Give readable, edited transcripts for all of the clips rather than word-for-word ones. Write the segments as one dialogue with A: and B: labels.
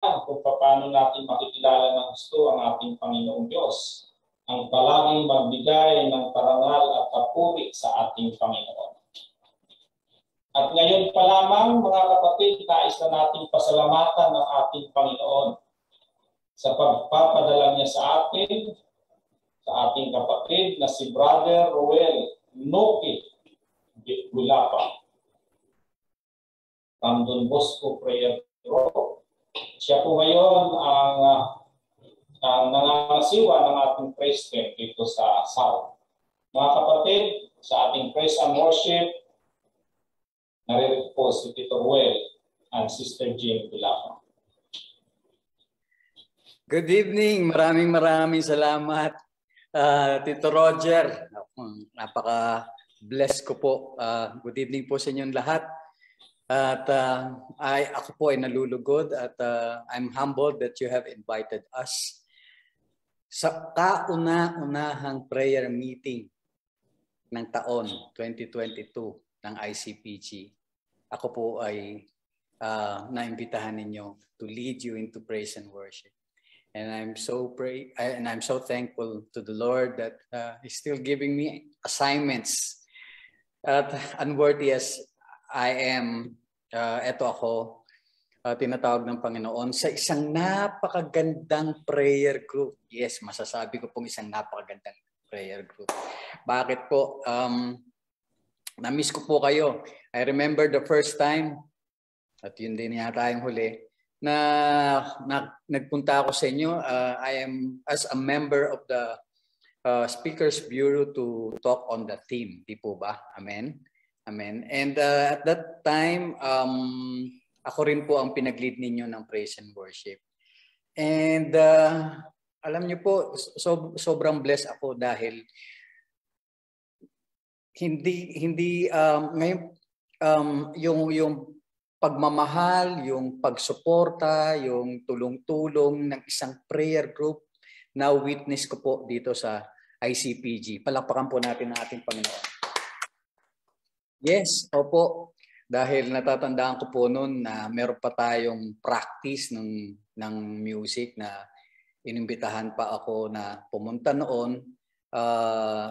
A: kung paano natin makikilala ng gusto ang ating Panginoong Diyos, ang palaging magbigay ng parangal at papuri sa ating Panginoon. At ngayon pa lamang, mga kapatid, nais na nating pasalamatan ng ating Panginoon sa pagpapadala niya sa atin, sa ating kapatid na si Brother Roel Noki Gulapa ng Don Bosco Prayer Group. Siya po ngayon ang nangangasiwa ng ating praise team dito sa South. Mga kapatid, sa ating praise and worship, naririto po si Tito Ruel and Sister Jean Gulapa.
B: Good evening. Maraming salamat, Tito Roger. Napaka-bless ko po. Good evening po sa inyong lahat. At ako po ay nalulugod at I'm humbled that you have invited us sa kauna-unahang prayer meeting ng taon 2022 ng ICPG. Ako po ay naimbitahan ninyo to lead you into praise and worship. And I'm so thankful to the Lord that He's still giving me assignments. At unworthy as I am, eto ako, tinatawag ng Panginoon sa isang napakagandang prayer group. Yes, masasabi ko pong isang napakagandang prayer group. Bakit po? Na-miss ko po kayo. I remember the first time, at yun din yata yung huli, na nagpunta ako sa inyo. I am as a member of the Speakers Bureau to talk on the theme. Di po ba? Amen? Amen. And at that time, ako rin po ang pinag-lead ninyo ng praise and worship. And alam niyo po, sobrang blessed ako dahil hindi ngayon yung pagmamahal, yung pagsuporta, yung tulong-tulong ng isang prayer group na witness ko po dito sa ICPG. Palakpakan po natin ang ating Panginoon. Yes, opo. Dahil natatandaan ko po noon na meron pa tayong practice ng music na inimbitahan pa ako na pumunta noon.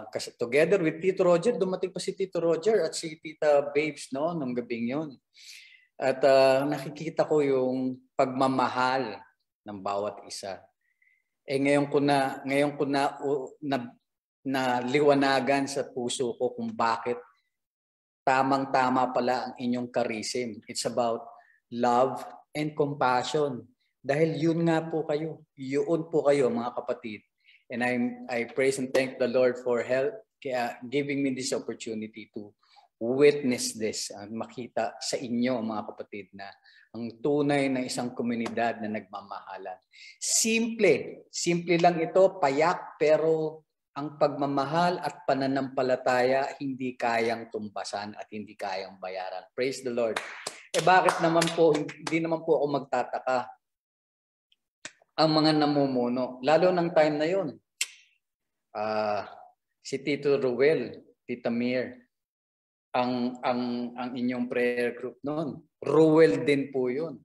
B: Kasi together with Tito Roger, dumating pa si Tito Roger at si Tita Babes nung gabing yun. At nakikita ko yung pagmamahal ng bawat isa. Ngayon ko na liwanagan sa puso ko kung bakit tamang-tama pala ang inyong charism. It's about love and compassion. Dahil yun nga po kayo. Yun po kayo, mga kapatid. And I praise and thank the Lord for giving me this opportunity to witness this, makita sa inyo mga kapatid na ang tunay na isang komunidad na nagmamahalan. Simple lang ito, payak, pero ang pagmamahal at pananampalataya hindi kayang tumbasan at hindi kayang bayaran. Praise the Lord. Bakit naman po, hindi naman po ako magtataka ang mga namumuno, lalo ng time na yun. Si Tito Ruel, Tita Mir, ang inyong prayer group noon. Ruel din po yun.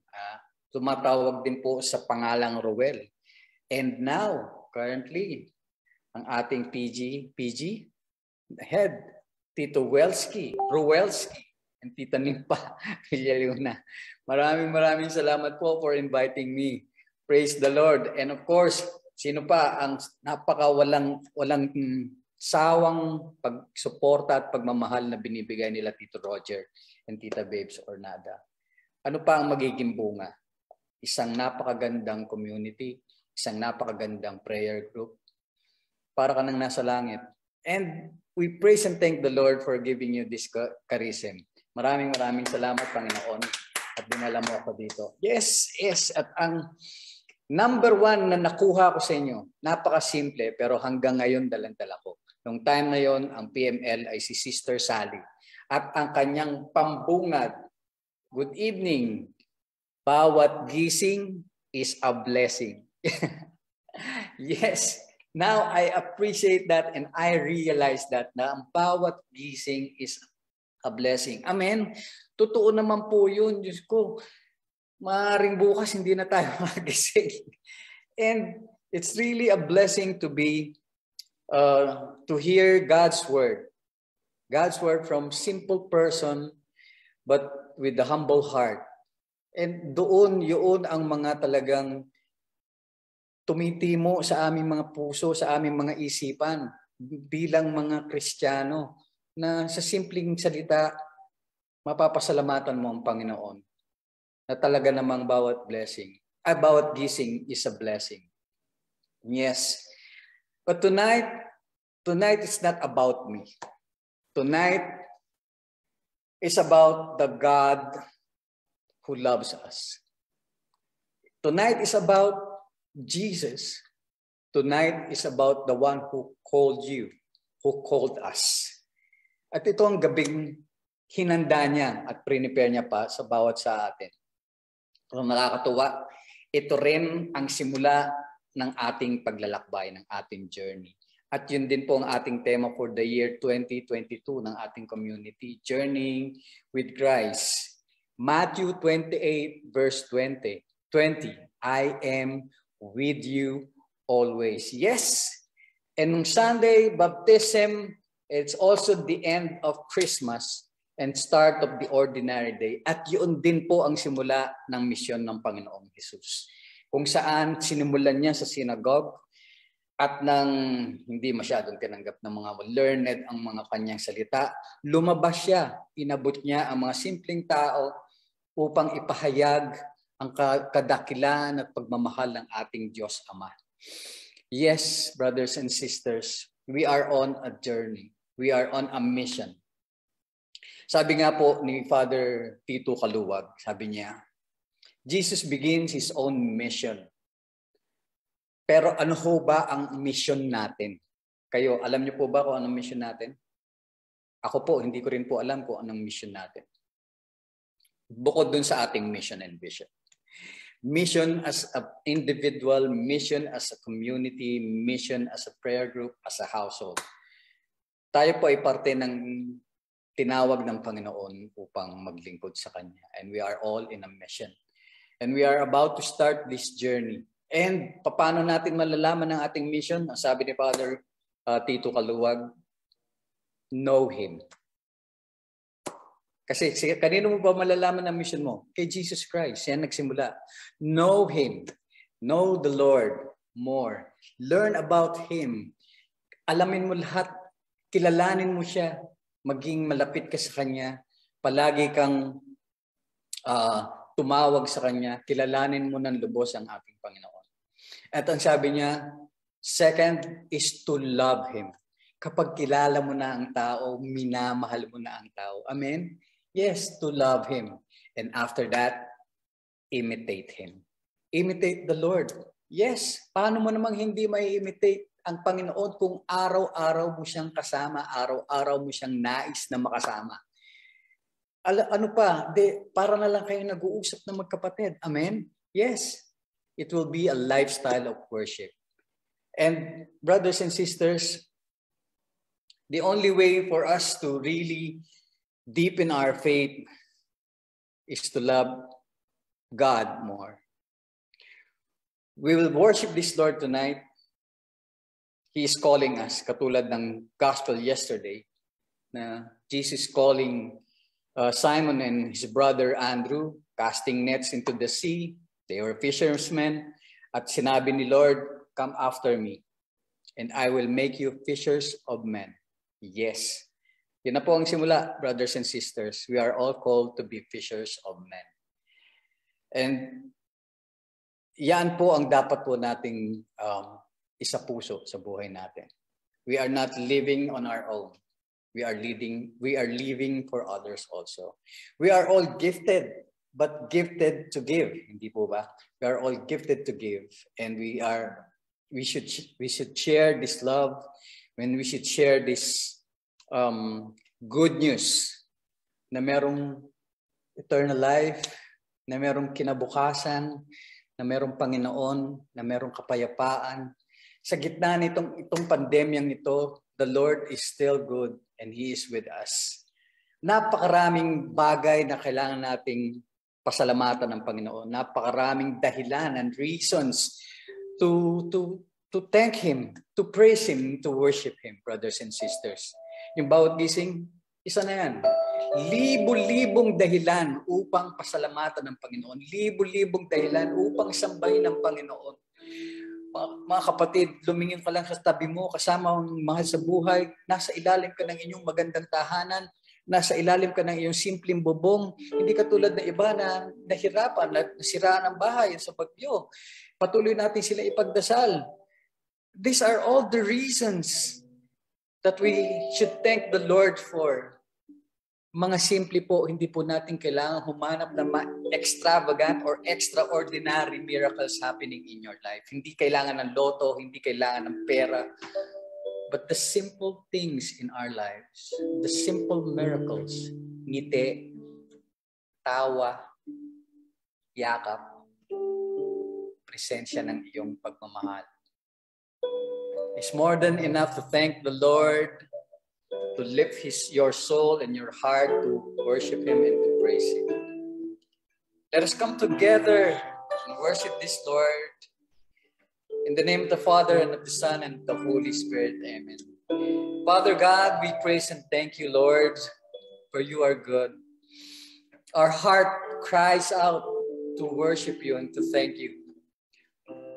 B: Tumatawag din po sa pangalang Ruel. And now, currently, ang ating PG head, Tito Ruelski, and Tita Nimpa Villaliuna. Maraming salamat po for inviting me. Praise the Lord. And of course, sino pa ang walang sawang pagsuporta at pagmamahal na binibigay nila Tito Roger and Tita Babes Ornada. Ano pa ang magiging bunga? Isang napakagandang community, isang napakagandang prayer group. Para ka nang nasa langit. And we praise and thank the Lord for giving you this charism. Maraming salamat, Panginoon, at dinala mo ako dito. Yes. At ang number one na nakuha ko sa inyo, napakasimple, pero hanggang ngayon dalang-dala ko. Noong time na yon, ang PML ay si Sister Sally. At ang kanyang pambungad, good evening, bawat gising is a blessing. Yes, now I appreciate that and I realize that na ang bawat gising is a blessing. Amen? Totoo naman po yun, Diyos ko. Maaaring bukas hindi na tayo magising. And it's really a blessing to hear God's word. God's word from simple person, but with a humble heart. And yun ang mga talagang tumitimo sa aming mga puso, sa aming mga isipan, bilang mga Kristiyano, na sa simpleng salita, mapapasalamatan mo ang Panginoon. Na talaga namang bawat gising is a blessing. Yes. But tonight is not about me. Tonight is about the God who loves us. Tonight is about Jesus. Tonight is about the one who called you, who called us. At ito ang gabing hinanda niya at prepare niya pa sa bawat sa atin. Kung nakakatuwa, ito rin ang simula ng ating paglalakbay, ng ating journey. At yun din po ang ating tema for the year 2022 ng ating community, Journeying with Christ. Matthew 28 verse 20, I am with you always. Yes. And nung Sunday, baptism, it's also the end of Christmas and start of the ordinary day. At yun din po ang simula ng misyon ng Panginoong Jesus. Kung saan sinimulan niya sa synagogue at nang hindi masyadong tinanggap ng mga learned ang mga kanyang salita, lumabas siya, inabot niya ang mga simpleng tao upang ipahayag ang kadakilan at pagmamahal ng ating Diyos Ama. Yes, brothers and sisters, we are on a journey. We are on a mission. Sabi nga po ni Father Tito Kaluwag, sabi niya, Jesus begins His own mission. Pero ano ho ba ang mission natin? Kayo, alam niyo po ba kung anong mission natin? Ako po, hindi ko rin po alam kung anong mission natin. Bukod dun sa ating mission and vision. Mission as an individual, mission as a community, mission as a prayer group, as a household. Tayo po ay parte ng tinawag ng Panginoon upang maglingkod sa Kanya. And we are all in a mission. And we are about to start this journey. And paano natin malalaman ang ating mission? Ang sabi ni Father Tito Kaluwag, know Him. Kasi kanino mo ba malalaman ang mission mo? Kay Jesus Christ. Yan nagsimula. Know Him. Know the Lord more. Learn about Him. Alamin mo lahat. Kilalanin mo siya. Maging malapit ka sa Kanya. Palagi kang tumawag sa Kanya. Kilalanin mo ng lubos ang ating Panginoon. At ang sabi niya, second is to love Him. Kapag kilala mo na ang tao, minamahal mo na ang tao. Amen? Yes, to love Him. And after that, imitate Him. Imitate the Lord. Yes, paano mo namang hindi mai-imitate ang Panginoon kung araw-araw mo siyang kasama, araw-araw mo siyang nais na makasama. Ano pa? Para na lang kayo nag-uusap na magkapatid. Amen? Yes. It will be a lifestyle of worship. And brothers and sisters, the only way for us to really deepen our faith is to love God more. We will worship this Lord tonight. He is calling us, katulad ng gospel yesterday, na Jesus calling Simon and his brother Andrew, casting nets into the sea. They were fishermen. At sinabi ni Lord, come after me, and I will make you fishers of men. Yes. Yan na po ang simula, brothers and sisters. We are all called to be fishers of men. And yan po ang dapat po nating isapuso sa buhay natin. We are not living on our own. We are living for others also. We are all gifted, but gifted to give. Hindi po ba? We are all gifted to give, and we should share this love, when we should share this good news na merong eternal life, na merong kinabukasan, na merong Panginoon, na merong kapayapaan. Sa gitna itong pandemyang ito, the Lord is still good and He is with us. Napakaraming bagay na kailangan nating pasalamatan ng Panginoon. Napakaraming dahilan and reasons to thank Him, to praise Him, to worship Him, brothers and sisters. Yung bawat gising, isa na yan. Libo-libong dahilan upang pasalamatan ng Panginoon. Libo-libong dahilan upang sambahin ng Panginoon. Mga kapatid, lumingin ka lang sa tabi mo, kasama ang mahal sa buhay, nasa ilalim ka ng inyong magandang tahanan, nasa ilalim ka ng iyong simpleng bubong, hindi katulad ng iba na nahirapan, nasiraan ang bahay sa bagyo. Patuloy natin sila ipagdasal. These are all the reasons that we should thank the Lord for. Mga simple po, hindi po natin kailangan humanap ng extravagant or extraordinary miracles happening in your life. Hindi kailangan ng loto, hindi kailangan ng pera. But the simple things in our lives, the simple miracles, ngiti, tawa, yakap, presensya ng iyong pagmamahal. It's more than enough to thank the Lord, to lift your soul and your heart to worship Him and to praise Him. Let us come together and worship this Lord. In the name of the Father, and of the Son, and of the Holy Spirit. Amen. Father God, we praise and thank you, Lord, for you are good. Our heart cries out to worship you and to thank you.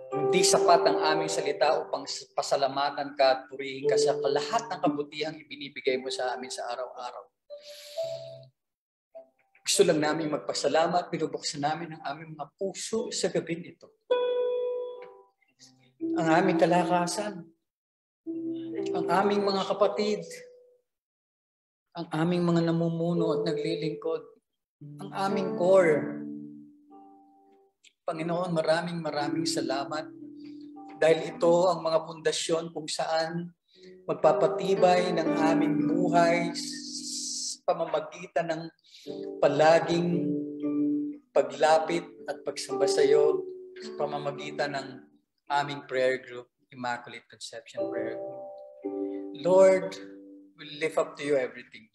B: Hindi sapat ang aming salita upang pasalamatan ka at purihin ka sa lahat ng kabutihang ibinibigay mo sa amin sa araw-araw. Gusto lang namin magpasalamat, binubuksan namin ang aming mga puso sa gabing ito. Ang aming kalakasan, ang aming mga kapatid, ang aming mga namumuno at naglilingkod, ang aming core. Panginoon, maraming salamat dahil ito ang mga pundasyon kung saan magpapatibay ng aming buhay sa pamamagitan ng palaging paglapit at pagsamba sa iyo sa pamamagitan ng aming prayer group, Immaculate Conception Prayer Group. Lord, we lift up to you everything.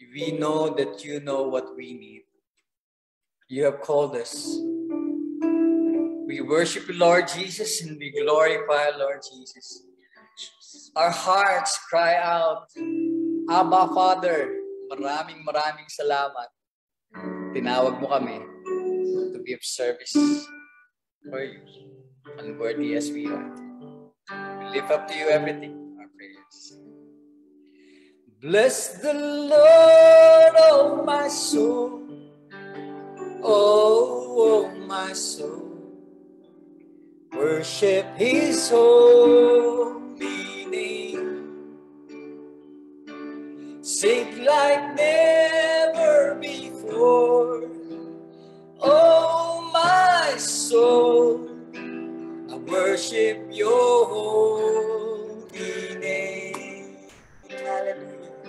B: We know that you know what we need. You have called us. We worship you, Lord Jesus, and we glorify Lord Jesus. Our hearts cry out, Abba, Father, maraming salamat. Tinawag mo kami to give service for you, unworthy as we are. We lift up to you everything, our prayers. Bless the Lord, oh my soul, oh my soul. Worship His holy name. Sing like never before. Oh, my soul, I worship your holy name. Hallelujah.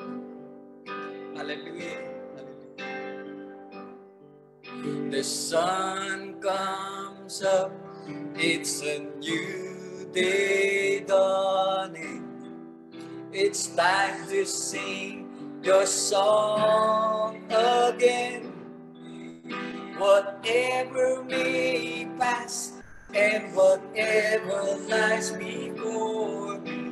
B: Hallelujah. Hallelujah. The sun comes up. It's a new day dawning. It's time to sing your song again. Whatever may pass and whatever lies before me,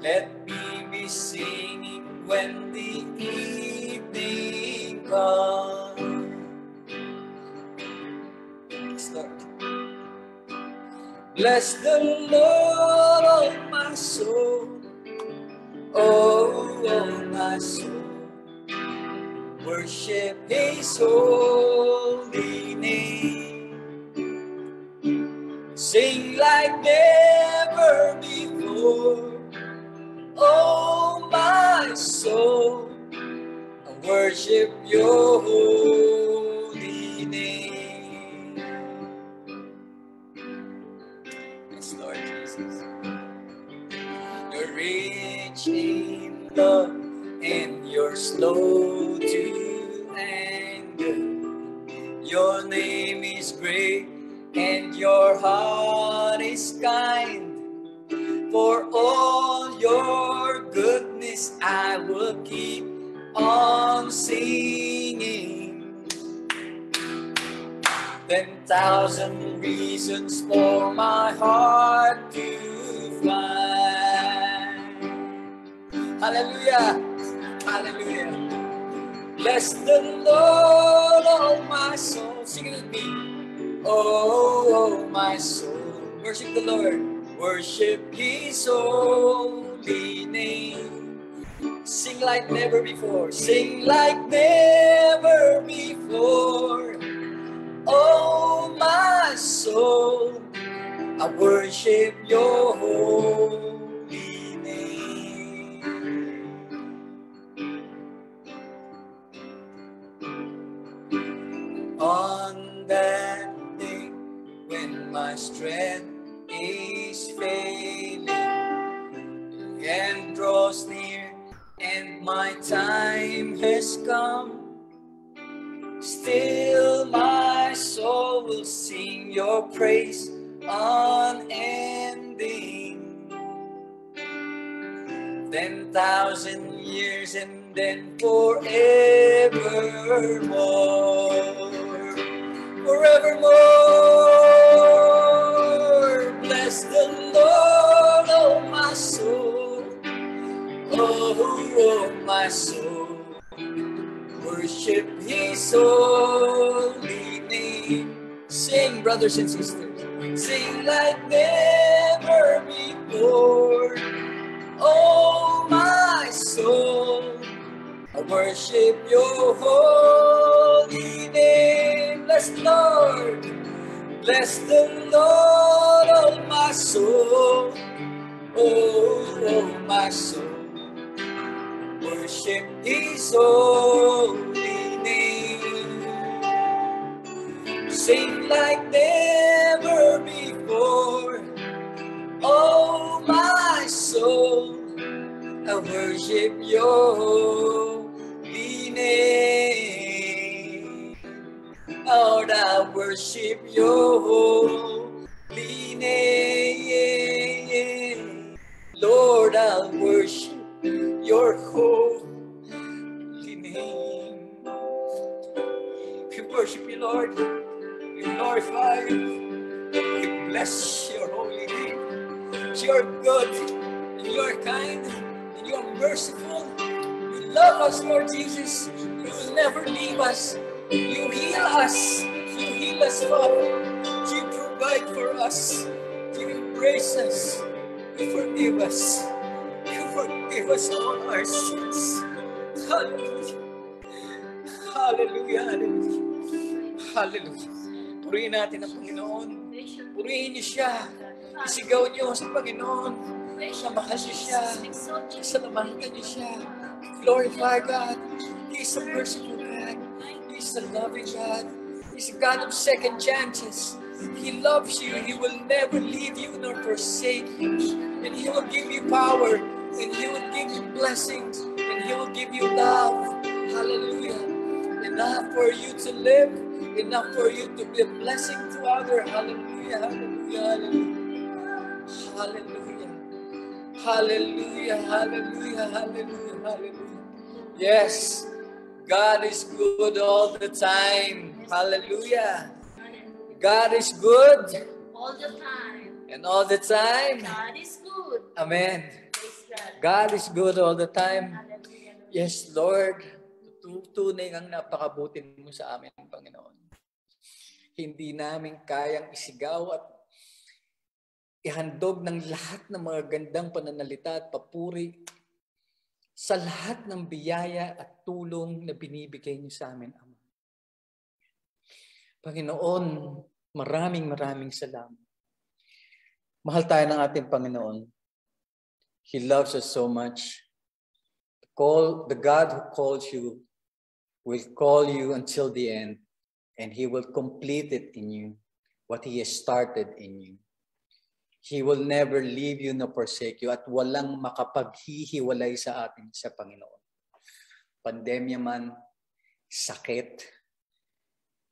B: let me be singing when the evening comes. Bless the Lord, oh my soul, oh my soul. Worship His holy name. Sing like never before. Oh my soul, I worship your holy name. Yes, Lord Jesus. You're rich in love and you're slow to anger. Your name is great and your heart is kind. For all your goodness I will keep on singing. 10,000 reasons for my heart to find. Hallelujah. Hallelujah. Bless the Lord, oh my soul. Sing it with me. Oh, my soul. Worship the Lord. Worship His holy name. Sing like never before. Sing like never before. Oh, my soul, I worship your holy name. On that day when my strength is failing and draws near and my time has come, still my soul will sing your praise unending. 10,000 years and then forevermore. Forevermore. Bless the Lord, oh my soul. Oh, my soul. Worship His holy name. Sing, brothers and sisters. Sing like never before. Oh, my soul, I worship your holy name. Bless the Lord. Bless the Lord, oh, my soul. Oh, my soul. Worship His holy name. Sing like never before. Oh, my soul, I worship your holy name. Lord, I worship your holy name. Lord, I worship your holy name. We worship you, Lord. We glorify you. We bless your holy name. You're good, and you're kind, and you're merciful. You love us, Lord Jesus. You will never leave us. You heal us. You heal us, Father. You provide for us. You embrace us. You forgive us. You forgive us all our sins. Hallelujah. Hallelujah. Hallelujah. Hallelujah. Purihin natin ang Panginoon. Purihin niyo siya. Isigaw niyo sa Panginoon. Samahan niyo siya. Salamatan niyo siya. Glorify God. He is a merciful God. He is a loving God. He is a God of second chances. He loves you. He will never leave you nor forsake you. And He will give you power. And He will give you blessings. And He will give you love. Hallelujah. Enough for you to live. Enough for you to be a blessing to others. Hallelujah. Hallelujah. Hallelujah. Hallelujah. Hallelujah. Hallelujah. Hallelujah. Yes. God is good all the time. Hallelujah. God is good.
C: All the time.
B: And all the time.
C: God is good.
B: Amen. God is good all the time. Yes, Lord. Tunay ang napakabuti mo sa amin, Panginoon. Hindi namin kayang isigaw at ihandog ng lahat ng mga gandang pananalita at papuri sa lahat ng biyaya at tulong na binibigay niyo sa amin, Ama. Panginoon, maraming salamat. Mahal tayo ng ating Panginoon. He loves us so much. The God who calls you will call you until the end, and He will complete it in you, what He has started in you. He will never leave you nor forsake you, at walang makapaghihiwalay sa atin sa Panginoon. Pandemya man, sakit,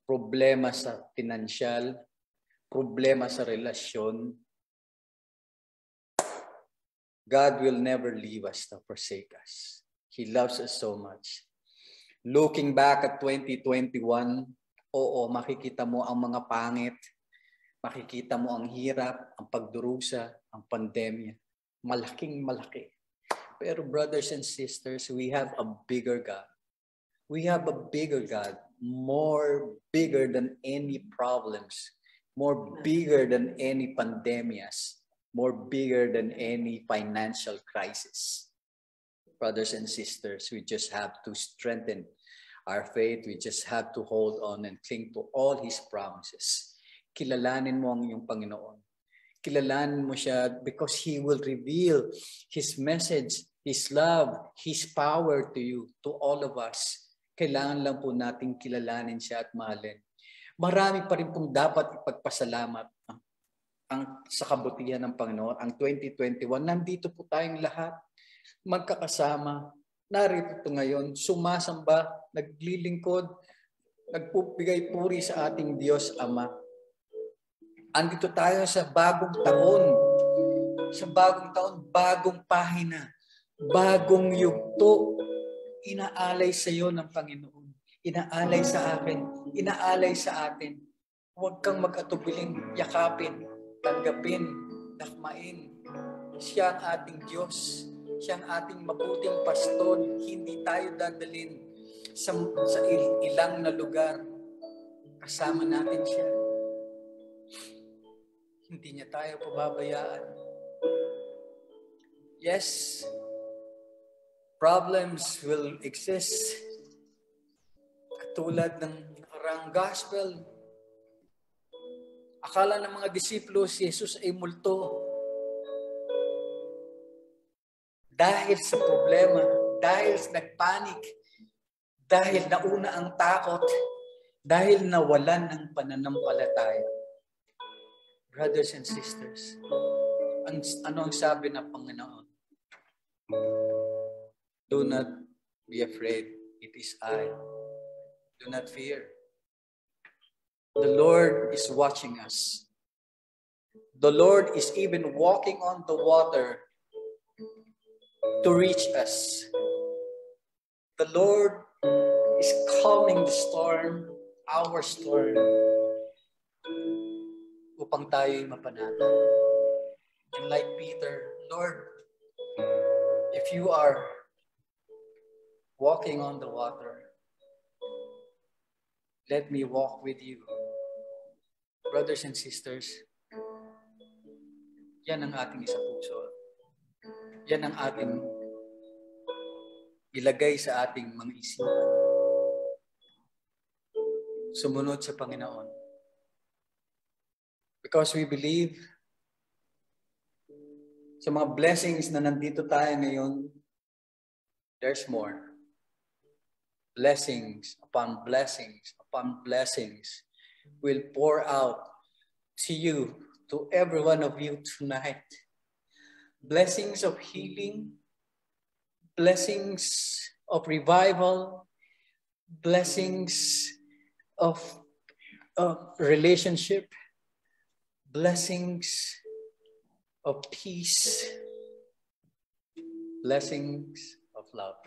B: problema sa pinansyal, problema sa relasyon, God will never leave us nor forsake us. He loves us so much. Looking back at 2021, Oo, makikita mo ang mga pangit. Makikita mo ang hirap, ang pagdurusa, ang pandemya. Malaking malaki. Pero brothers and sisters, we have a bigger God. We have a bigger God, more bigger than any problems, more bigger than any pandemias, more bigger than any financial crisis. Brothers and sisters, we just have to strengthen our faith. We just have to hold on and cling to all His promises. Kilalanin mo ang iyong Panginoon. Kilalanin mo siya because He will reveal His message, His love, His power to you, to all of us. Kailangan lang po nating kilalanin siya at mahalin. Marami pa rin pong dapat ipagpasalamat sa kabutihan ng Panginoon. Ang 2021, nandito po tayong lahat, magkakasama, narito ngayon, sumasamba, naglilingkod, nagpupigay puri sa ating Diyos Ama. Andito tayo sa bagong taon. Sa bagong taon, bagong pahina, bagong yugto. Inaalay sa iyo ng Panginoon. Inaalay sa akin. Inaalay sa atin. Huwag kang mag-atubiling yakapin, tanggapin, dakmain. Siya ang ating Diyos. Siya ang ating mabuting pastor. Hindi tayo dadalhin sa ilang na lugar. Kasama natin siya. Hindi niya tayo pababayaan. Yes, problems will exist. Katulad ng nakarang gospel. Akala ng mga disipulo si Jesus ay multo. Dahil sa problema, dahil nagpanik, dahil nauna ang takot, dahil nawalan ng pananampalataya. Brothers and sisters, ano ang sabi ng Panginoon? Do not be afraid. It is I. Do not fear. The Lord is watching us. The Lord is even walking on the water to reach us. The Lord is calming the storm, our storm, upang tayo'y mapanatag. And like Peter, Lord, if you are walking on the water, let me walk with you. Brothers and sisters, yan ang ating isa puso. Yan ang ating ilagay sa ating mga isipan. Sumunod sa Panginoon. Because we believe sa mga blessings na nandito tayo ngayon, there's more. Blessings upon blessings upon blessings will pour out to you, to every one of you tonight. Blessings of healing, blessings of revival, blessings of relationship, blessings of peace, blessings of love.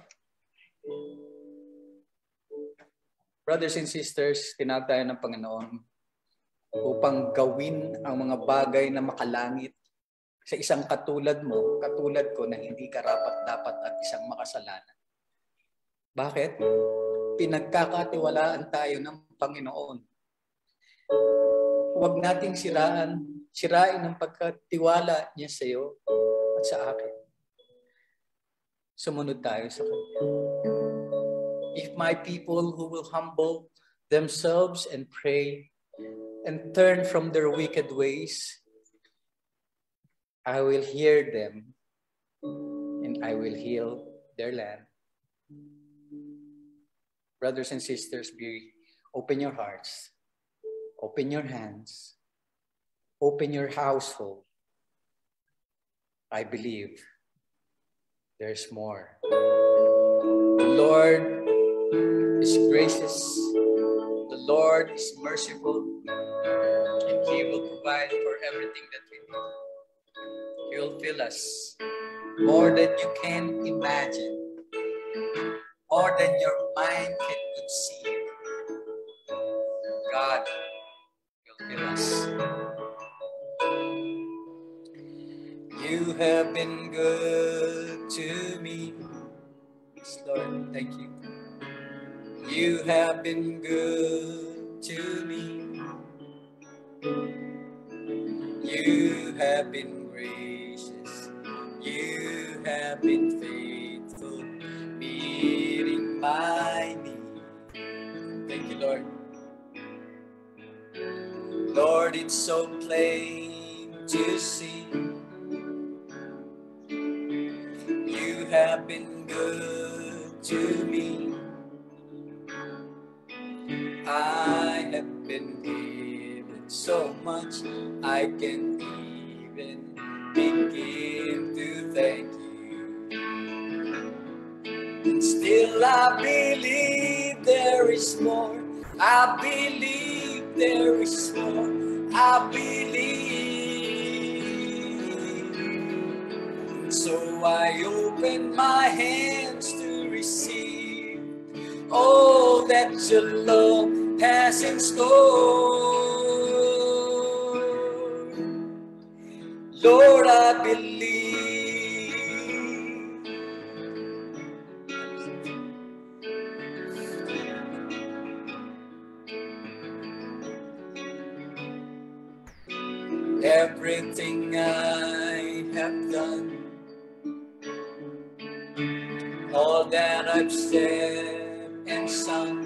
B: Brothers and sisters, tinawag tayo ng Panginoon upang gawin ang mga bagay na makalangit sa isang katulad mo, katulad ko na hindi karapat-dapat at isang makasalanan. Bakit? Pinagkakatiwalaan tayo ng Panginoon. Huwag nating sirain ang pagkatiwala niya sa iyo at sa akin. Sumunod tayo sa Kanya. If my people who will humble themselves and pray and turn from their wicked ways, I will hear them and I will heal their land. Brothers and sisters, open your hearts, open your hands, open your household. I believe there's more. The Lord is gracious. The Lord is merciful. And He will provide for everything that we need. He will fill us more than you can imagine, more than your mind can conceive. You have been good to me. Yes, Lord, thank you. You have been good to me. You have been gracious. You have been faithful, meeting my need. Thank you, Lord. Lord, it's so plain to see. You have been good to me. I have been given so much I can't even begin to thank you. And still I believe there is more. I believe there is more. I believe. So I open my hands to receive all that your love has in store. Lord, I believe. Everything I have done, all that I've said and sung,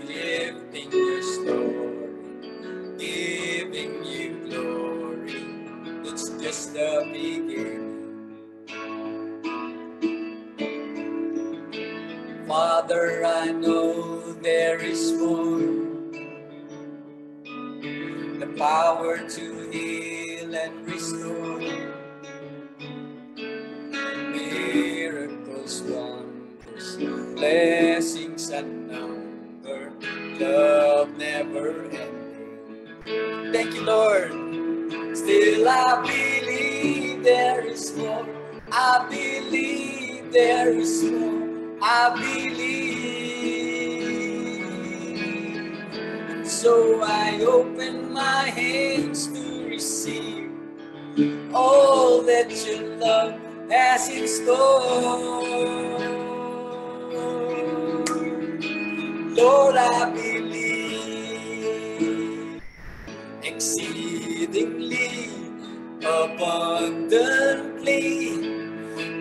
B: lifting your story, giving you glory, it's just the beginning. Father, I know there is more. The power to heal and restore, miracles, wonders, blessings unnumbered, love never ending. Thank you, Lord. Still I believe there is more. I believe there is more. I believe. So I open my hands to receive all that your love has in store. Lord, I believe exceedingly, abundantly,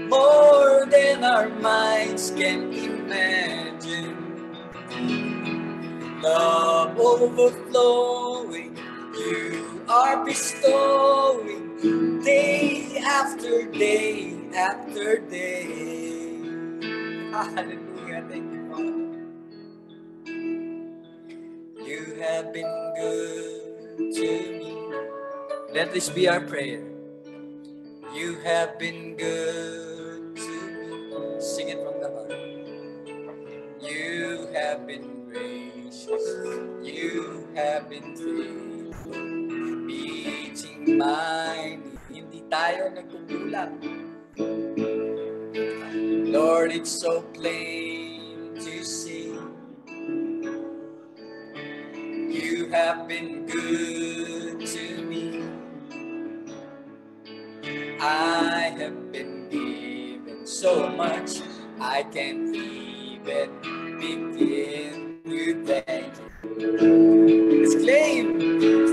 B: more than our minds can imagine. Love overflowing, you are bestowing day after day after day. Hallelujah, thank you, Father. You have been good to me. Let this be our prayer. You have been good to me. Sing it from the heart. You have been gracious. You have been faithful, meeting my need. Hindi tayo nagkukulang. Lord, it's so plain to see. You have been good to me. I have been given so much I can't even begin to thank you. Let's claim.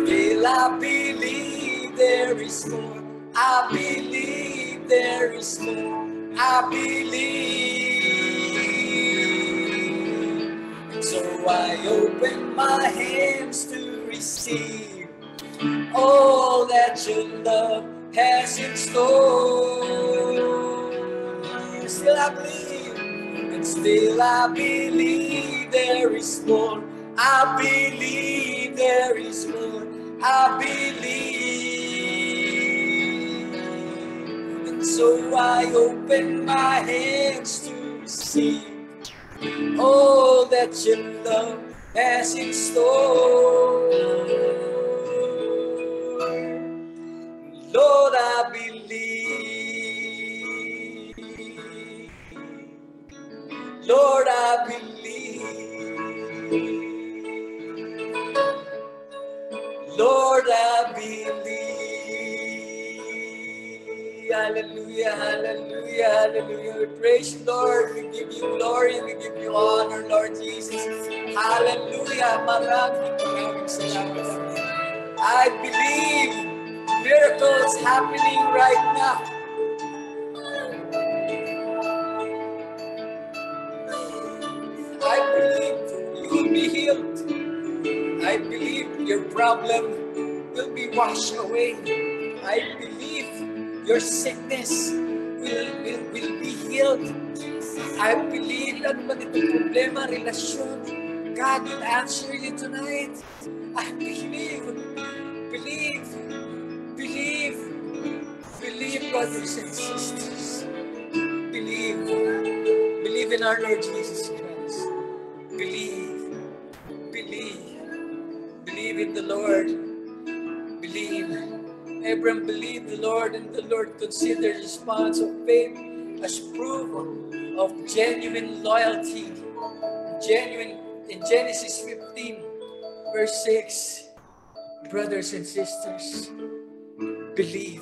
B: Still I believe there is more. I believe there is more. I believe. So I open my hands to receive all that your love has in store. Still I believe, and still I believe there is more. I believe there is more. I believe. And so I open my hands to receive all that your love has in store. Lord, I believe. Lord, I believe. Lord, I believe. hallelujah, hallelujah, hallelujah. We praise you, Lord. We give you glory. We give you honor, Lord Jesus. Hallelujah. Maraming salamat. I believe miracles happening right now. I believe you will be healed. I believe your problem will be washed away. I believe your sickness will be healed. I believe that man itong problema, relasyon, God will answer you tonight. I believe, believe, believe, believe, brothers and sisters. Believe, believe in our Lord Jesus Christ. Believe, believe, believe in the Lord. Believe. Abram believed the Lord, and the Lord considered his response of faith as proof of genuine loyalty. Genuine in Genesis 15, verse 6. Brothers and sisters, believe.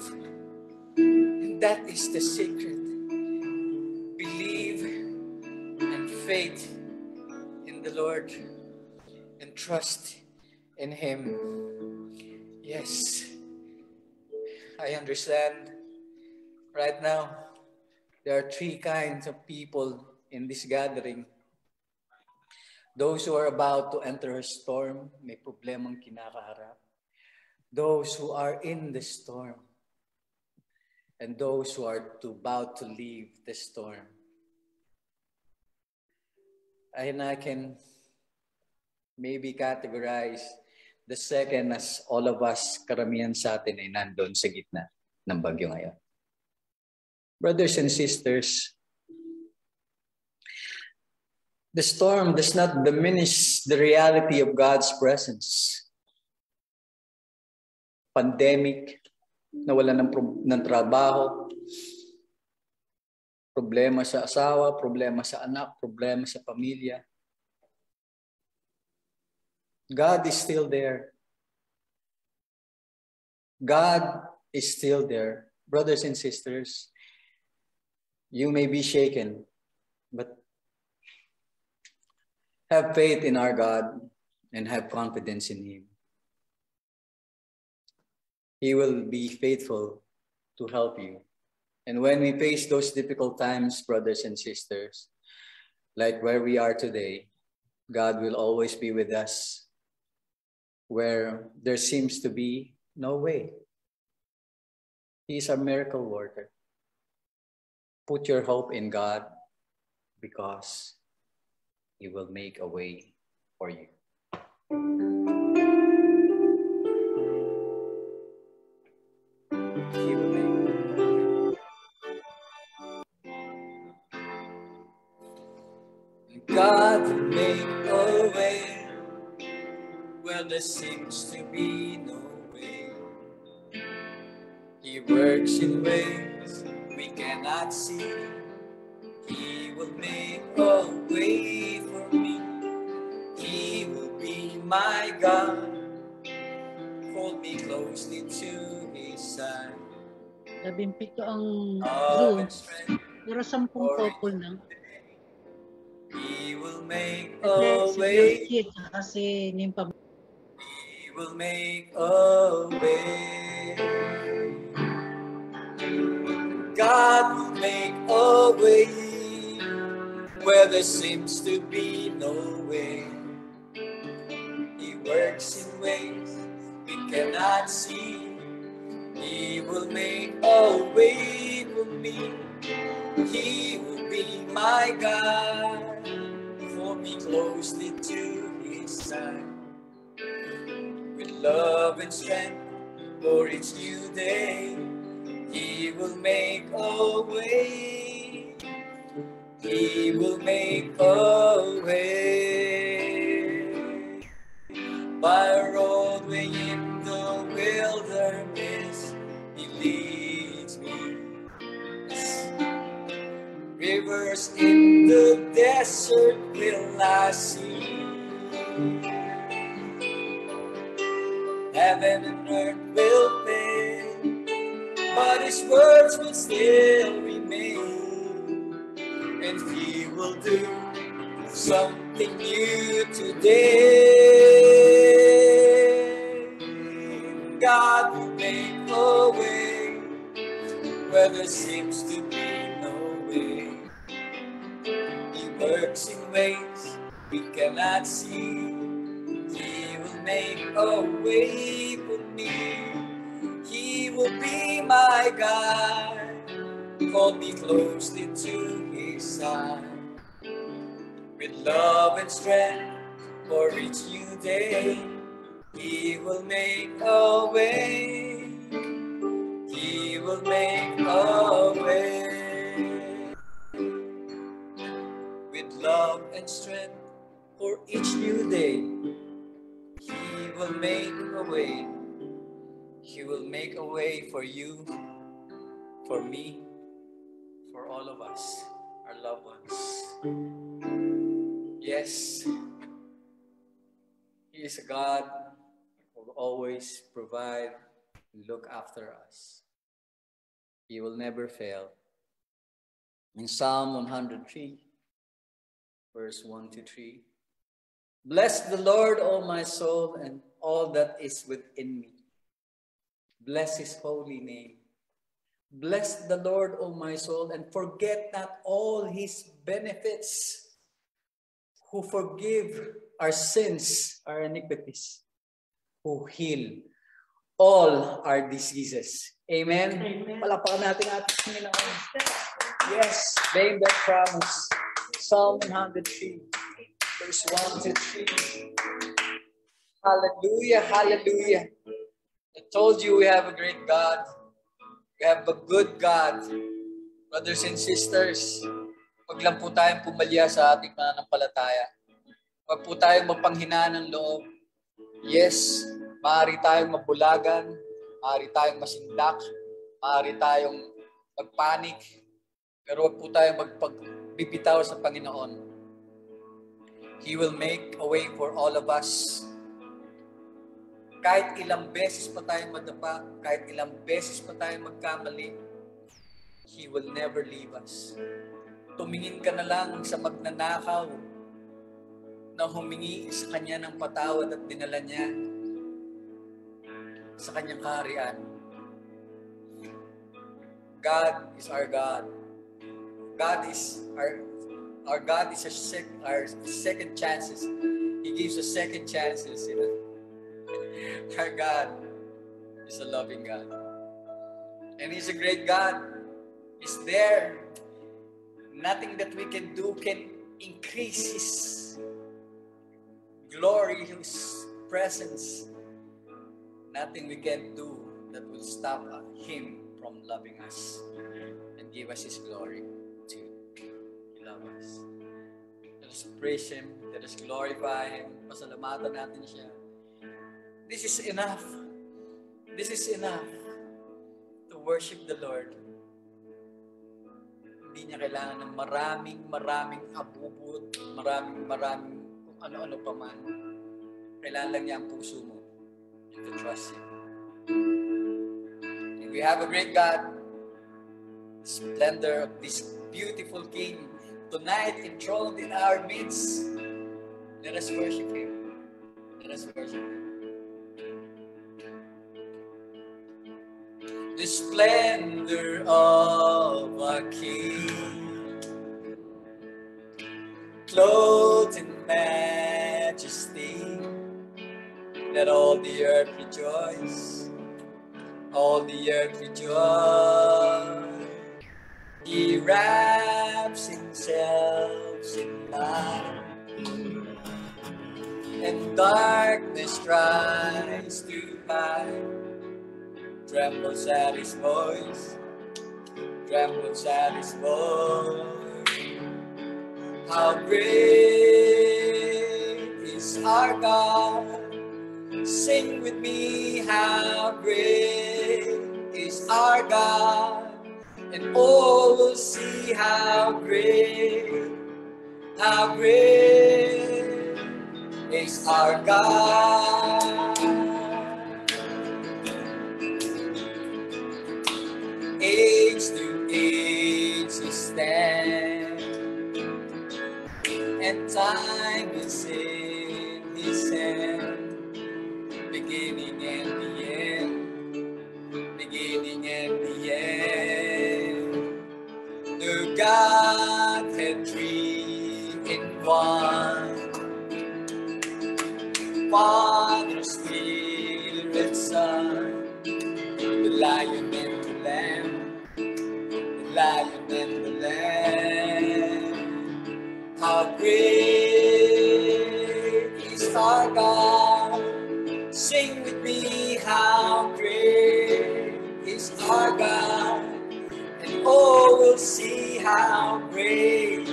B: And that is the secret. Believe and faith in the Lord and trust in Him. Yes, I understand. Right now, there are three kinds of people in this gathering. Those who are about to enter a storm, may problemang kinakaharap. Those who are in the storm. And those who are about to leave the storm. And I can maybe categorize the second as all of us, karamihan sa atin ay nandun sa gitna ng bagyo ngayon. Brothers and sisters, the storm does not diminish the reality of God's presence. Pandemic, nawalan ng trabaho, problema sa asawa, problema sa anak, problema sa pamilya. God is still there. God is still there. Brothers and sisters, you may be shaken, but have faith in our God and have confidence in Him. He will be faithful to help you. And when we face those difficult times, brothers and sisters, like where we are today, God will always be with us where there seems to be no way. He is a miracle worker. Put your hope in God because He will make a way for you. He will make a way. God will make a way where there seems to be no way. He works in ways we cannot see. He will make a way for me. He will be my God. Hold me closely to His side.
D: 17 ang
B: Love
D: Zoom.
B: and strength.
D: Pero 10 couple lang.
B: He will make
D: Kasi
B: a
D: si
B: way.
D: Bianchi at si Nimpa.
B: He will make a way. God will make a way where there seems to be no way. He works in ways we cannot see. He will make a way for me. He will be my God. Hold me closely to His side. With love and strength for each new day, He will make a way. He will make a way. By a roadway in the wilderness, He leads me. Rivers in the desert will I see. Heaven and earth will fade, but His words will still remain, and He will do something new today. God will make a way where there seems to be no way. He works in ways we cannot see. He will make a way for me. He will be my guide. Hold me closely to His side. With love and strength for each new day, He will make a way. He will make a way. With love and strength for each new day, He will make a way. He will make a way for you, for me, for all of us, our loved ones. Yes, He is a God who will always provide and look after us. He will never fail. In Psalm 103, verse 1 to 3, bless the Lord, O my soul, and all that is within me. Bless His holy name. Bless the Lord, O my soul, and forget not all His benefits, who forgive our sins, our iniquities, who heal all our diseases. Amen?
D: Amen.
B: Palapakan natin ating Panginoon. Yes, claim that promise. Psalm 103, verse 1 to 3. Hallelujah, hallelujah. I told you we have a great God. We have a good God. Brothers and sisters, wag lang po tayong pumalya sa ating pananampalataya. Wag po tayong mapanghinaan ng loob. Yes, maaari tayong mabulagan, maaari tayong masindak, maaari tayong magpanik, pero wag po tayong magpagbibitaw sa Panginoon. He will make a way for all of us. Kahit ilang beses pa tayong madapa, kahit ilang beses pa tayong magkamali, He will never leave us. Tumingin ka na lang sa magnanakaw na humingi sa Kanya ng patawad at dinala niya sa Kanyang kaharian. God is our God. God is our God is our second chances. He gives us second chances. You know? Our God is a loving God. And He's a great God. He's there. Nothing that we can do can increase His glory, His presence. Nothing we can do that will stop Him from loving us and give us His glory too. He loves us. Let us praise Him. Let us glorify Him. Pasalamatan natin siya. This is enough. This is enough to worship the Lord. Hindi niya kailangan ng maraming abubot, maraming kung ano-ano pa man. Kailangan lang niya ang puso mo and to trust Him. And we have a great God, the splendor of this beautiful King, tonight enthroned in our midst. Let us worship Him. Let us worship Him. The splendor of our King, clothed in majesty, let all the earth rejoice, all the earth rejoice. He wraps Himself in light, and darkness tries to hide. Trembles at His voice, trembles at His voice. How great is our God? Sing with me, how great is our God? And all will see how great is our God. Father, Spirit, Son, the Lion and the Lamb, the Lion and the Lamb. How great is our God. Sing with me, how great is our God. And oh, we'll see how great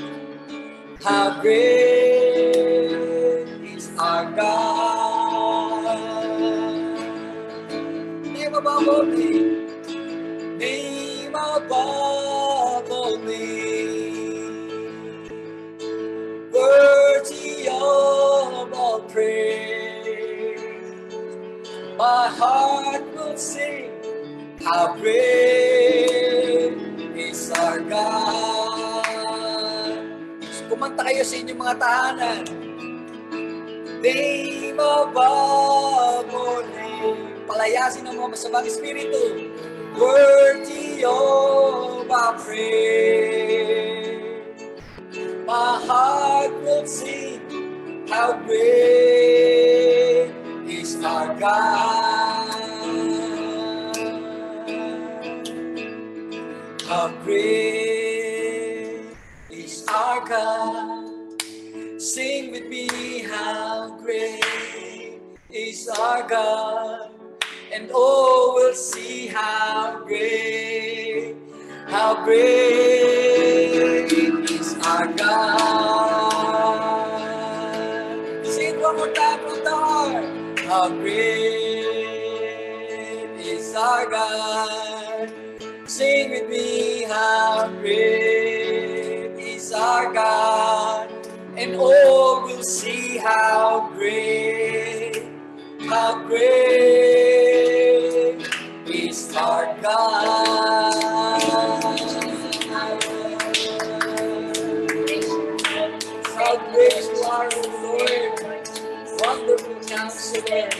B: is our God. Name above all name, name above all name, worthy of all praise. My heart will sing, how great is our God. So, kumanta kayo sa inyong mga tahanan. Name above all name. Palayasin ang mga masamang espiritu. Worthy of our praise. My heart will sing, how great is our God. How great is our God. Sing with me, how great is our God. And oh, we'll see how great is our God. Sing one more time from the heart. How great is our God. Sing with me, how great is our God. And oh, we'll see how great is our God. How great you are, O Lord, wonderful counselor,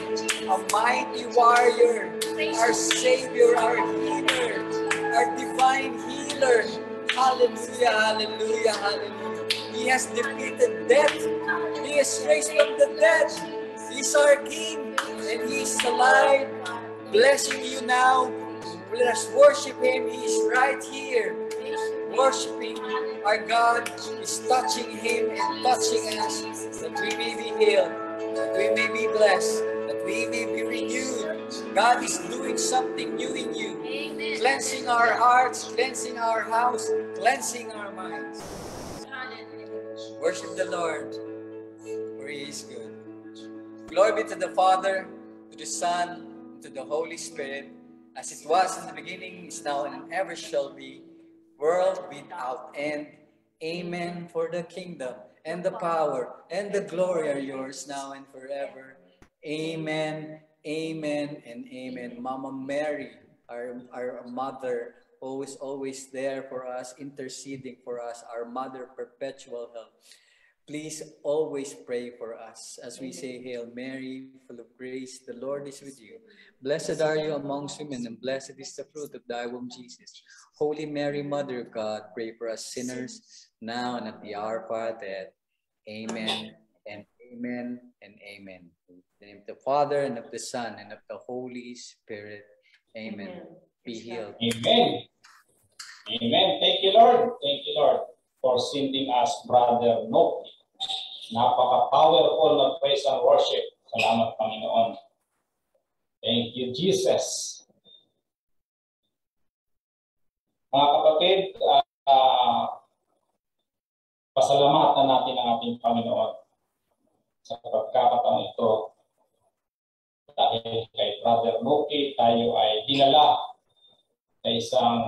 B: a mighty warrior, our Savior, our healer, our divine healer. Hallelujah, hallelujah, hallelujah. He has defeated death. He is raised from the dead. He's our King, and He's alive, blessing you now. Let us worship Him. He's right here, worshiping our God. Is touching Him and touching us, that we may be healed, that we may be blessed, that we may be renewed. God is doing something new in you, cleansing our hearts, cleansing our house, cleansing our minds. Worship the Lord, for He is good. Glory be to the Father, to the Son, to the Holy Spirit, as it was in the beginning, is now, and ever shall be, world without end. Amen. For the kingdom and the power and the glory are yours now and forever. Amen, amen, and amen. Mama Mary, our mother, always there for us, interceding for us, our mother, perpetual help. Please always pray for us as we say, Hail Mary, full of grace, the Lord is with you. Blessed are you amongst women, and blessed is the fruit of thy womb, Jesus. Holy Mary, Mother of God, pray for us sinners, now and at the hour of our death. Amen, and amen, and amen. In the name of the Father, and of the Son, and of the Holy Spirit. Amen. Be healed.
A: Amen. Amen. Thank you, Lord. Thank you, Lord, for sending us Brother Noki. Napaka-powerful na praise and worship. Salamat, Panginoon. Thank you, Jesus. Mga kapatid, pasalamatan natin ang ating Panginoon sa pagkakataon ito. Dahil kay Brother Noki, tayo ay dinala sa isang